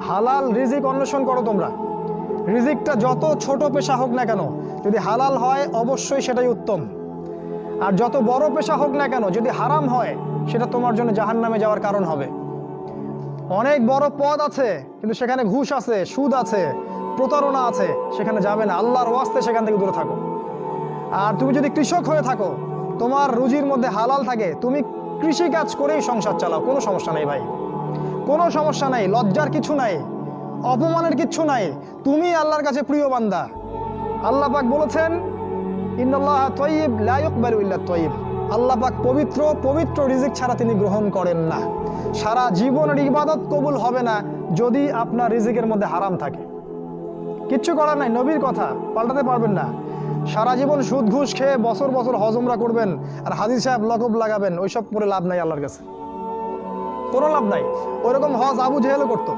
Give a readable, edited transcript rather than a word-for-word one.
হালাল রিজিক অন্বেষণ করো তোমরা। রিজিকটা যত ছোট পেশা হোক না কেন, যদি হালাল হয় অবশ্যই সেটাই উত্তম। আর যত বড় পেশা হোক না কেন, যদি হারাম হয় সেটা তোমার জন্য জাহান্নামে যাওয়ার কারণ হবে। অনেক বড় পদ আছে কিন্তু সেখানে ঘুষ আছে, সুদ আছে, প্রতারণা আছে, সেখানে যাবে না। আল্লাহর ওয়াস্তে সেখান থেকে দূরে থাকো। আর তুমি যদি কৃষক হয়ে থাকো, তোমার রুজির মধ্যে হালাল থাকে, তুমি কৃষি কাজ করেই সংসার চালাও, কোনো সমস্যা নেই ভাই, কোনো সমস্যা নাই। লজ্জার কিছু নাই, অপমানের কিচ্ছু নাই। তুমি আল্লাহর কাছে প্রিয় বান্দা। আল্লাহ পাক বলেছেন, ইন্নাল্লাহা তাইয়্যিব লা ইকবালু ইল্লা তাইয়্যিব। আল্লাহ পাক পবিত্র, পবিত্র রিজিক ছাড়া তিনি গ্রহণ করেন না। সারা জীবনের ইবাদত কবুল হবে না যদি আপনার রিজিকের মধ্যে হারাম থাকে। কিচ্ছু করার নাই, নবীর কথা পাল্টাতে পারবেন না। সারা জীবন সুদ ঘুষ খেয়ে বছর বছর হজ উমরা করবেন আর হাজী সাহেব লকব লাগাবেন, ওইসব করে লাভ নাই, আল্লাহর কাছে কোনো লাভ নাই। ওইরকম হজ আবু জেহেলও করতো।